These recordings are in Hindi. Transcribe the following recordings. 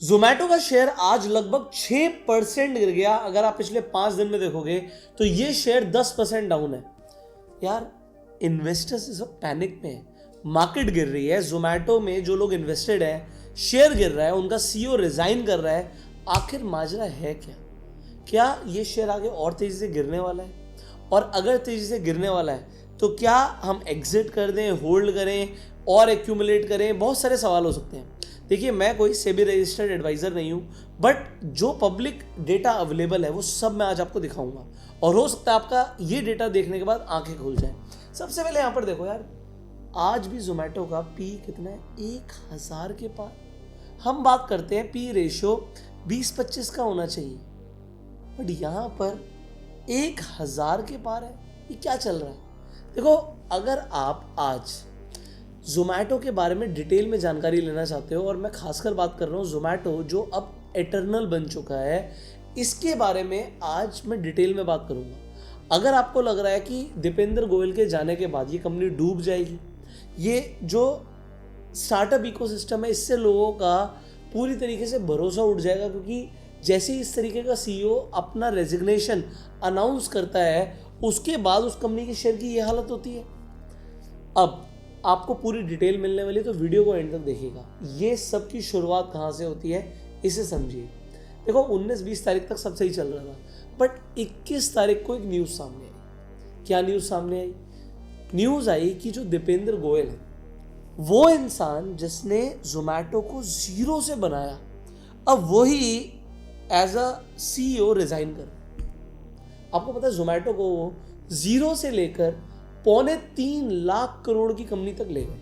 जोमैटो का शेयर आज लगभग 6% गिर गया। अगर आप पिछले 5 दिन में देखोगे तो ये शेयर 10% डाउन है। यार, इन्वेस्टर्स इस वक्त पैनिक में है, मार्केट गिर रही है, जोमैटो में जो लोग इन्वेस्टेड हैं शेयर गिर रहा है, उनका सीईओ रिजाइन कर रहा है। आखिर माजरा है क्या? क्या ये शेयर आगे और तेजी से गिरने वाला है? और अगर तेजी से गिरने वाला है तो क्या हम एग्जिट कर दें, होल्ड करें और एक्यूमुलेट करें? बहुत सारे सवाल हो सकते हैं। देखिए, मैं कोई सेबी रजिस्टर्ड एडवाइज़र नहीं हूँ, बट जो पब्लिक डेटा अवेलेबल है वो सब मैं आज आपको दिखाऊंगा और हो सकता है आपका ये डेटा देखने के बाद आंखें खुल जाए। सबसे पहले यहाँ पर देखो यार, आज भी जोमेटो का पी कितना है? 1000 के पार। हम बात करते हैं पी रेशियो 20-25 का होना चाहिए, बट यहाँ पर 1000 के पार है। ये क्या चल रहा है? देखो, अगर आप आज जोमैटो के बारे में डिटेल में जानकारी लेना चाहते हो, और मैं खासकर बात कर रहा हूँ जोमैटो जो अब एटर्नल बन चुका है, इसके बारे में आज मैं डिटेल में बात करूँगा। अगर आपको लग रहा है कि दीपेंद्र गोयल के जाने के बाद ये कंपनी डूब जाएगी, ये जो स्टार्टअप इकोसिस्टम है इससे लोगों का पूरी तरीके से भरोसा उठ जाएगा, क्योंकि जैसे ही इस तरीके का सीईओ अपना रेजिग्नेशन अनाउंस करता है उसके बाद उस कंपनी के शेयर की ये हालत होती है। अब आपको पूरी डिटेल मिलने वाली है, तो वीडियो को एंड तक देखिएगा। ये सब की शुरुआत कहाँ से होती है इसे समझिए। देखो, 19-20 तारीख तक सब सही चल रहा था, बट 21 तारीख को एक न्यूज़ सामने आई। क्या न्यूज़ सामने आई? न्यूज़ आई कि जो दीपेंद्र गोयल है, वो इंसान जिसने जोमैटो को जीरो से बनाया, अब वही एज अ सीईओ रिजाइन कर। आपको पता है जोमैटो को वो जीरो से लेकर 2.25 लाख करोड़ की कंपनी तक ले गए।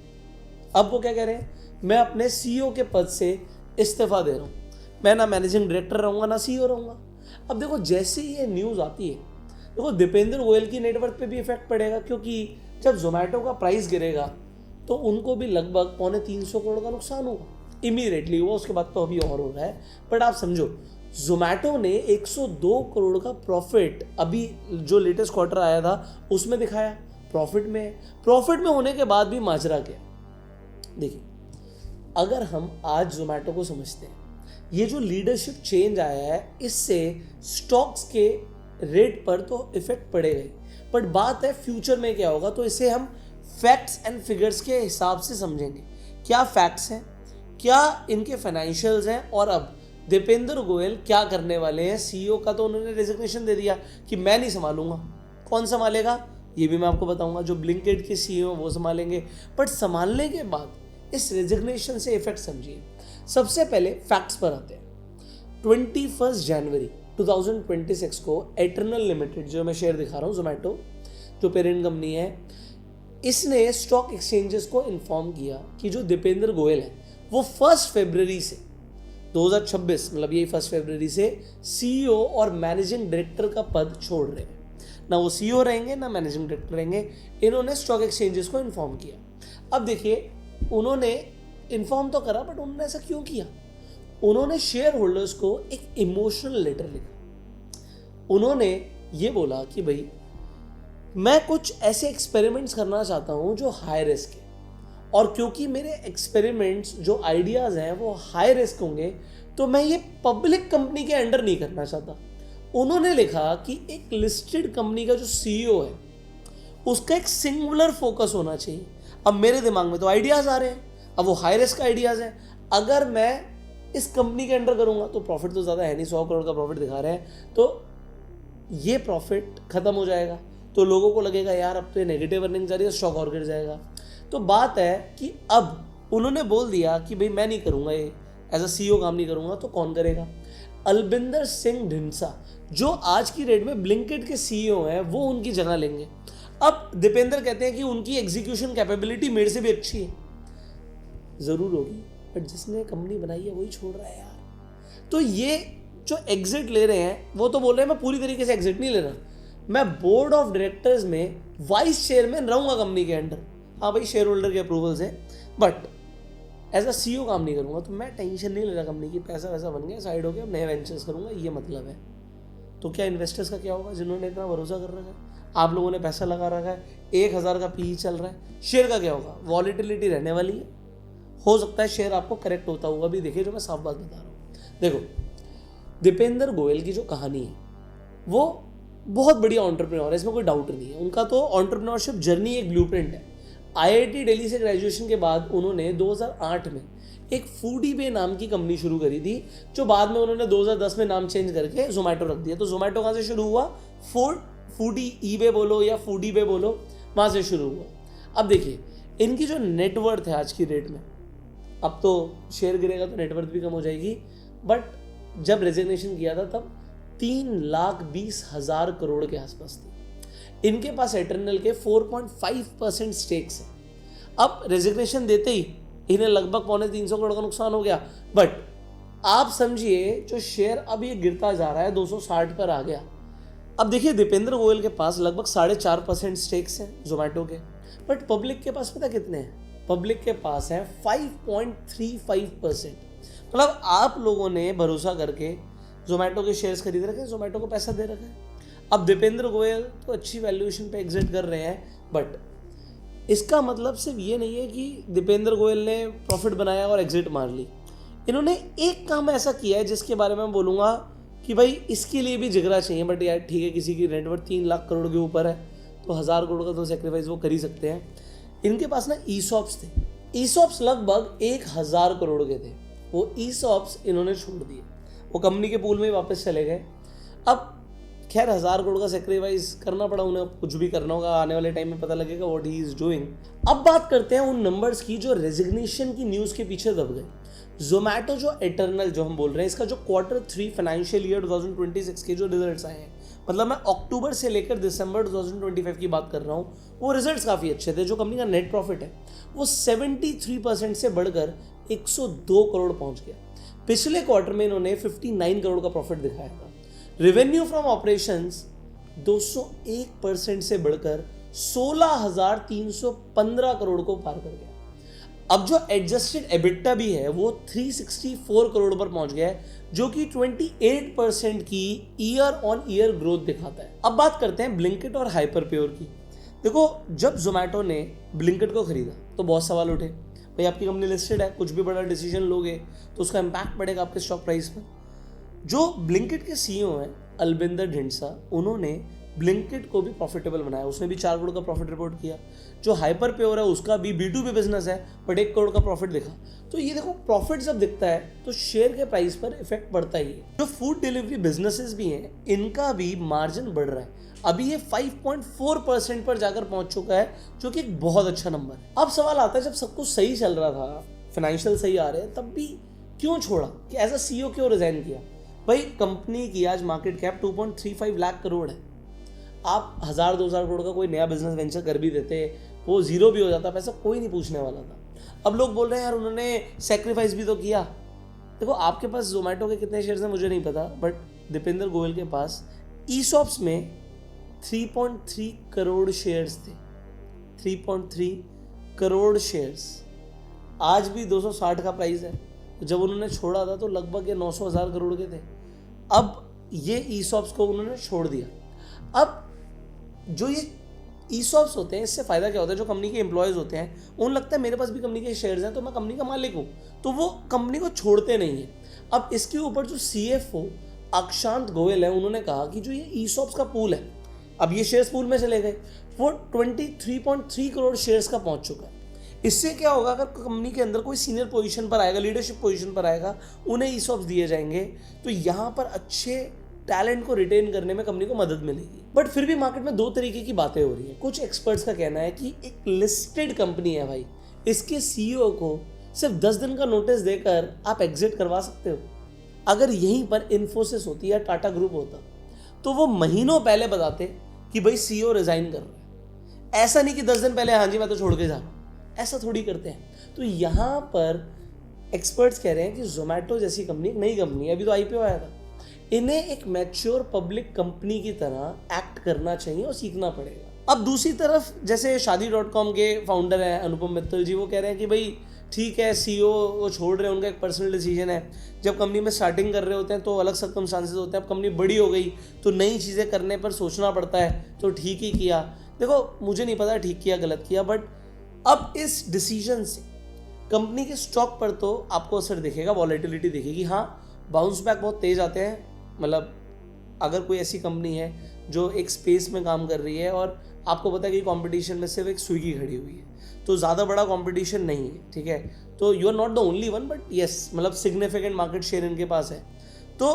अब वो क्या कह रहे हैं? मैं अपने सीईओ के पद से इस्तीफा दे रहा हूँ, मैं ना मैनेजिंग डायरेक्टर रहूँगा ना सीईओ रहूँगा। अब देखो, जैसे ये न्यूज़ आती है, देखो दीपेंद्र गोयल की नेटवर्थ पे भी इफेक्ट पड़ेगा, क्योंकि जब जोमैटो का प्राइस गिरेगा तो उनको भी लगभग 350 करोड़ का नुकसान होगा। इमीडिएटली हुआ, उसके बाद तो अभी और हो रहा है। बट आप समझो, जोमैटो ने 102 करोड़ का प्रॉफिट अभी जो लेटेस्ट क्वार्टर आया था उसमें दिखाया, प्रॉफिट में होने के बाद भी माजरा क्या? देखिए, अगर हम आज जोमैटो को समझते हैं, ये जो लीडरशिप चेंज आया है इससे स्टॉक्स के रेट पर तो इफेक्ट पड़ेगा ही, बट बात है फ्यूचर में क्या होगा। तो इसे हम फैक्ट्स एंड फिगर्स के हिसाब से समझेंगे। क्या फैक्ट्स हैं, क्या इनके फाइनेंशियल्स हैं, और अब दीपेंद्र गोयल क्या करने वाले हैं। सीईओ का तो उन्होंने रेजिग्नेशन दे दिया कि मैं नहीं संभालूंगा। कौन संभालेगा ये भी मैं आपको बताऊंगा। जो ब्लिंकिट के सीईओ वो संभालेंगे, बट संभालने के बाद इस रेजिग्नेशन से इफेक्ट समझिए। सबसे पहले फैक्ट्स पर आते हैं। 21 जनवरी 2026 को एटर्नल लिमिटेड, जो मैं शेयर दिखा रहा हूँ जोमैटो जो पेरेंट कंपनी है, इसने स्टॉक एक्सचेंजेस को इन्फॉर्म किया कि जो दीपेंद्र गोयल है वो 1 फरवरी से 2026, मतलब यही 1 फरवरी से सीईओ और मैनेजिंग डायरेक्टर का पद छोड़ रहे हैं। ना वो सीईओ रहेंगे ना मैनेजिंग डायरेक्टर रहेंगे। इन्होंने स्टॉक एक्सचेंजेस को इन्फॉर्म किया। अब देखिए, उन्होंने इन्फॉर्म तो करा, बट उन्होंने ऐसा क्यों किया? उन्होंने शेयर होल्डर्स को एक इमोशनल लेटर लिखा। उन्होंने ये बोला कि भाई, मैं कुछ ऐसे एक्सपेरिमेंट्स करना चाहता हूं जो हाई रिस्क है, और क्योंकि मेरे एक्सपेरिमेंट्स जो आइडियाज़ हैं वो हाई रिस्क होंगे, तो मैं ये पब्लिक कंपनी के अंडर नहीं करना चाहता। उन्होंने लिखा कि एक लिस्टेड कंपनी का जो सीईओ है उसका एक सिंगुलर फोकस होना चाहिए। अब मेरे दिमाग में तो आइडियाज़ आ रहे हैं, अब वो हाई रिस्क आइडियाज़ हैं। अगर मैं इस कंपनी के अंडर करूँगा तो प्रॉफिट तो ज़्यादा है नहीं, 100 करोड़ का प्रॉफिट दिखा रहे हैं, तो ये प्रॉफिट ख़त्म हो जाएगा, तो लोगों को लगेगा यार अब तो ये नेगेटिव अर्निंग जा रही है, स्टॉक और गिर जाएगा। तो बात है कि अब उन्होंने बोल दिया कि भाई मैं नहीं करूँगा, ये एज अ सीईओ काम नहीं करूँगा, तो कौन करेगा? अलबिंदर सिंह ढिंसा, जो आज की डेट में ब्लिंकिट के सीईओ हैं, वो उनकी जगह लेंगे। अब दीपेंद्र कहते हैं कि उनकी एग्जीक्यूशन कैपेबिलिटी मेरे से भी अच्छी है। ज़रूर होगी, बट जिसने कंपनी बनाई है वही छोड़ रहा है यार। तो ये जो एग्जिट ले रहे हैं वो तो बोल रहे हैं मैं पूरी तरीके से एग्जिट नहीं ले रहा, मैं बोर्ड ऑफ डायरेक्टर्स में वाइस चेयरमैन रहूँगा कंपनी के अंडर। हाँ भाई, शेयर होल्डर के अप्रूवल से, बट एज अ सीईओ काम नहीं करूँगा। तो मैं टेंशन नहीं ले रहा कंपनी की, पैसा वैसा बन गया, साइड हो गया, नए वेंचर्स करूँगा, ये मतलब है। तो क्या इन्वेस्टर्स का क्या होगा जिन्होंने इतना भरोसा कर रखा है? आप लोगों ने पैसा लगा रखा है, 1000 का पी चल रहा है, शेयर का क्या होगा? वॉलेटिलिटी रहने वाली है, हो सकता है शेयर आपको करेक्ट होता हुआ भी देखे, जो मैं साफ बात बता रहा हूँ। देखो, दीपेंद्र गोयल की जो कहानी है वो बहुत बढ़िया एंटरप्रेन्योर है, इसमें कोई डाउट नहीं है। उनका तो एंटरप्रेन्योरशिप जर्नी एक ब्लूप्रिंट है। आईआईटी दिल्ली से ग्रेजुएशन के बाद उन्होंने 2008 में एक फूडी बे नाम की कंपनी शुरू करी थी, जो बाद में उन्होंने 2010 में नाम चेंज करके जोमेटो रख दिया। तो जोमेटो कहाँ से शुरू हुआ? फूडी ईबे बोलो या फूडी बे बोलो, वहाँ से शुरू हुआ। अब देखिए, इनकी जो नेटवर्थ है आज की डेट में, अब तो शेयर गिरेगा तो नेटवर्थ भी कम हो जाएगी, बट जब रेजिग्नेशन किया था तब 3,20,000 करोड़ के आसपास थी। इनके पास एटर्नल के 4.5% स्टेक्स है। अब रेजिग्नेशन देते ही इन्हें लगभग 350 करोड़ का नुकसान हो गया, बट आप समझिए जो शेयर अब ये गिरता जा रहा है, 260 पर आ गया। अब देखिए, दीपेंद्र गोयल के पास लगभग 4.5% स्टेक्स हैं जोमेटो के, बट पब्लिक के पास पता कितने हैं? पब्लिक के पास है 5.35%। मतलब आप लोगों ने भरोसा करके जोमेटो के शेयर्स खरीद रखे हैं, जोमेटो को पैसा दे रखा है। अब दीपेंद्र गोयल तो अच्छी वैल्यूएशन पे एग्जिट कर रहे हैं, बट इसका मतलब सिर्फ ये नहीं है कि दीपेंद्र गोयल ने प्रॉफिट बनाया और एग्जिट मार ली। इन्होंने एक काम ऐसा किया है जिसके बारे में मैं बोलूँगा कि भाई इसके लिए भी जिगरा चाहिए, बट यार ठीक है, किसी की नेटवर्थ 3 लाख करोड़ के ऊपर है तो 1000 करोड़ का तो सेक्रीफाइस वो कर ही सकते हैं। इनके पास ना ईसॉप्स थे, ईसॉप्स लगभग 1000 करोड़ के थे। वो ईसॉप्स इन्होंने छोड़ दिए, वो कंपनी के पूल में वापस चले गए। अब खैर 1000 करोड़ का सेक्रीफाइस करना पड़ा उन्हें, कुछ भी करना होगा, आने वाले टाइम में पता लगेगा व्हाट ही इज डूइंग। अब बात करते हैं उन नंबर्स की जो रेजिग्नेशन की न्यूज़ के पीछे दब गए। जोमेटो जो एटर्नल जो हम बोल रहे हैं, इसका जो Q3 फाइनेंशियल ईयर 2026 के जो रिजल्ट्स आए हैं, मतलब मैं अक्टूबर से लेकर दिसंबर 2025 की बात कर रहा हूँ, वो रिजल्ट्स काफ़ी अच्छे थे। जो कंपनी का नेट प्रॉफिट है वो 73% से बढ़कर 102 करोड़ पहुँच गया। पिछले क्वार्टर में इन्होंने 59 करोड़ का प्रॉफिट दिखाया था। रेवेन्यू फ्रॉम ऑपरेशंस 201% से बढ़कर 16,315 करोड़ को पार कर गया। अब जो एडजस्टेड एबिटा भी है वो 364 करोड़ पर पहुंच गया है, जो कि 28% की ईयर ऑन ईयर ग्रोथ दिखाता है। अब बात करते हैं ब्लिंकिट और हाइपरप्योर की। देखो, जब जोमेटो ने ब्लिंकिट को खरीदा तो बहुत सवाल उठे, भाई आपकी कंपनी लिस्टेड है, कुछ भी बड़ा डिसीजन लोगे तो उसका इम्पैक्ट पड़ेगा आपके स्टॉक प्राइस पर। जो ब्लिंकिट के सीईओ हैं अलबिंदर ढिंडसा, उन्होंने ब्लिंकिट को भी प्रॉफिटेबल बनाया, उसने भी 4 करोड़ का प्रॉफिट रिपोर्ट किया। जो हाइपर प्योर है उसका भी B2B बिजनेस है, बट 1 करोड़ का प्रॉफिट दिखा। तो ये देखो, प्रॉफिट जब दिखता है तो शेयर के प्राइस पर इफेक्ट पड़ता ही है। जो फूड डिलीवरी बिजनेसेस भी हैं, इनका भी मार्जिन बढ़ रहा है। अभी ये 5.4% पर जाकर पहुंच चुका है, जो कि एक बहुत अच्छा नंबर है। अब सवाल आता है, जब सब कुछ सही चल रहा था, फाइनेंशियल सही आ रहे हैं, तब भी क्यों छोड़ा, कि एज अ CEO क्यों रिजाइन किया? भाई कंपनी की आज मार्केट कैप 2.35 लाख करोड़ है। आप 1000-2000 करोड़ का कोई नया बिजनेस वेंचर कर भी देते, वो जीरो भी हो जाता, पैसा कोई नहीं पूछने वाला था। अब लोग बोल रहे हैं यार उन्होंने सेक्रीफाइस भी तो किया। देखो, आपके पास जोमेटो के कितने शेयर्स हैं मुझे नहीं पता, बट दीपेंद्र गोयल के पास ईसॉप्स में 3.3 करोड़ शेयर्स थे। 3.3 करोड़ शेयर्स, आज भी 260 का प्राइस है। जब उन्होंने छोड़ा था तो लगभग ये 900,000 करोड़ के थे। अब ये ईसॉप्स को उन्होंने छोड़ दिया। अब जो ये ईसॉप्स होते हैं, इससे फ़ायदा क्या होता है? जो कंपनी के एम्प्लॉयज़ होते हैं, उन्हें लगता है मेरे पास भी कंपनी के शेयर्स हैं तो मैं कंपनी का मालिक हूँ, तो वो कंपनी को छोड़ते नहीं हैं। अब इसके ऊपर जो CFO अक्षांत गोयल है, उन्होंने कहा कि जो ये ईसॉप्स का पूल है, अब ये शेयर्स पूल में चले गए, वो 23.3 करोड़ शेयर्स का पहुँच चुका है। इससे क्या होगा, अगर कंपनी के अंदर कोई सीनियर पोजीशन पर आएगा, लीडरशिप पोजीशन पर आएगा, उन्हें ईसॉप्स दिए जाएंगे, तो यहाँ पर अच्छे टैलेंट को रिटेन करने में कंपनी को मदद मिलेगी। बट फिर भी मार्केट में दो तरीके की बातें हो रही हैं। कुछ एक्सपर्ट्स का कहना है कि एक लिस्टेड कंपनी है भाई, इसके CEO को सिर्फ 10 दिन का नोटिस देकर आप एग्जिट करवा सकते हो। अगर यहीं पर इन्फोसिस होती या टाटा ग्रुप होता तो वो महीनों पहले बताते कि भाई CEO रिजाइन कर रहा है। ऐसा नहीं कि 10 दिन पहले हाँ जी मैं तो छोड़ के जा रहा हूँ, ऐसा थोड़ी करते हैं। तो यहाँ पर एक्सपर्ट्स कह रहे हैं कि जोमेटो जैसी कंपनी एक नई कंपनी है, अभी तो IPO आया था, इन्हें एक मैच्योर पब्लिक कंपनी की तरह एक्ट करना चाहिए और सीखना पड़ेगा। अब दूसरी तरफ जैसे शादी.com के फाउंडर हैं अनुपम मित्तल जी, वो कह रहे हैं कि भाई ठीक है, CEO वो छोड़ रहे हैं, उनका एक पर्सनल डिसीजन है। जब कंपनी में स्टार्टिंग कर रहे होते हैं तो अलग सर्कमस्टांसेस होते हैं, अब कंपनी बड़ी हो गई तो नई चीज़ें करने पर सोचना पड़ता है, तो ठीक ही किया। देखो, मुझे नहीं पता ठीक किया गलत किया, बट अब इस डिसीजन से कंपनी के स्टॉक पर तो आपको असर दिखेगा, वॉलेटिलिटी दिखेगी। हाँ, बाउंस बैक बहुत तेज आते हैं, मतलब अगर कोई ऐसी कंपनी है जो एक स्पेस में काम कर रही है और आपको पता है कि कंपटीशन में सिर्फ एक स्विगी खड़ी हुई है, तो ज़्यादा बड़ा कंपटीशन नहीं है, ठीक है, तो you are not the only one, but yes मतलब सिग्निफिकेंट मार्केट शेयर इनके पास है। तो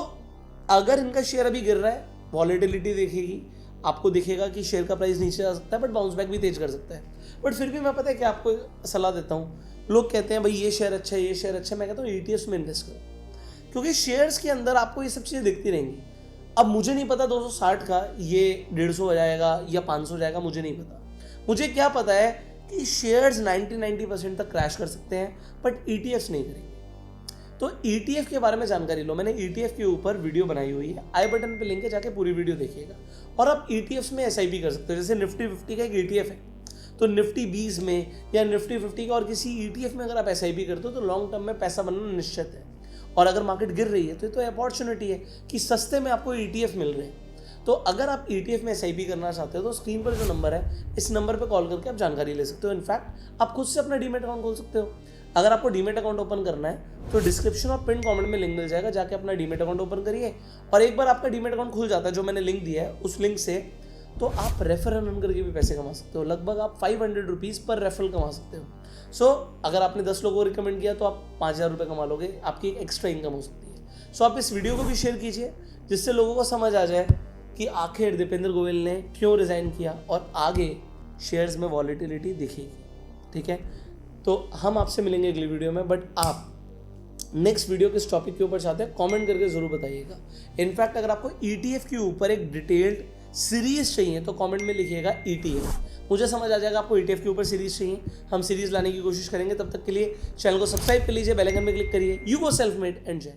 अगर इनका शेयर अभी गिर रहा है, वॉलेटिलिटी देखेगी, आपको दिखेगा कि शेयर का प्राइस नीचे आ सकता है, बट बाउंस बैक भी तेज कर सकता है। बट फिर भी मैं पता है कि आपको सलाह देता हूँ, लोग कहते हैं भाई ये शेयर अच्छा है, ये शेयर अच्छा है, मैं कहता हूँ ETFs में इन्वेस्ट करो, क्योंकि शेयर्स के अंदर आपको ये सब चीज़ें दिखती रहेंगी। अब मुझे नहीं पता 260 का ये 150 हो जाएगा या 500 हो जाएगा, मुझे नहीं पता। मुझे क्या पता है कि शेयर्स 90% तक क्रैश कर सकते हैं, बट ETFs नहीं करेंगे। तो ETF के बारे में जानकारी लो, मैंने ETF के ऊपर वीडियो बनाई हुई है, आई बटन पे लिंक है, जाके पूरी वीडियो देखिएगा। और आप ETFs में SIP कर सकते हो, जैसे निफ्टी 50 का एक ETF है, तो निफ्टी 20 में या निफ्टी 50 का और किसी ETF में अगर आप SIP करते हो तो लॉन्ग टर्म में पैसा बनना निश्चित है। और अगर मार्केट गिर रही है तो अपॉर्चुनिटी है कि सस्ते में आपको ETF मिल रहे हैं। तो अगर आप ETF में SIP करना चाहते हो तो स्क्रीन पर जो नंबर है, इस नंबर पर कॉल करके आप जानकारी ले सकते हो। इनफैक्ट आप खुद से अपना डीमैट अकाउंट खोल सकते हो। अगर आपको डीमैट अकाउंट ओपन करना है तो डिस्क्रिप्शन और पिन कमेंट में लिंक मिल जाएगा, जाके अपना डीमैट अकाउंट ओपन करिए। और एक बार आपका डीमैट अकाउंट खुल जाता है, जो मैंने लिंक दिया है उस लिंक से, तो आप रेफर रन करके भी पैसे कमा सकते हो। लगभग आप 500 रुपीज़ पर रेफरल कमा सकते हो। सो अगर आपने 10 लोगों को रिकमेंड किया तो आप 5000 रुपये कमा लोगे, आपकी एक एक्स्ट्रा इनकम हो सकती है। सो आप इस वीडियो को भी शेयर कीजिए, जिससे लोगों को समझ आ जाए कि आखिर दीपेंद्र गोयल ने क्यों रिज़ाइन किया और आगे शेयर्स में वॉलेटिलिटी दिखेगी, ठीक है। तो हम आपसे मिलेंगे अगली वीडियो में, बट आप नेक्स्ट वीडियो किस टॉपिक के ऊपर चाहते हैं कमेंट करके ज़रूर बताइएगा। इनफैक्ट अगर आपको ETF के ऊपर एक डिटेल्ड सीरीज चाहिए तो कमेंट में लिखिएगा ETF, मुझे समझ आ जाएगा आपको ETF के ऊपर सीरीज चाहिए, हम सीरीज लाने की कोशिश करेंगे। तब तक के लिए चैनल को सब्सक्राइब कर लीजिए, बेल आइकन में क्लिक करिए। You go self made and जय।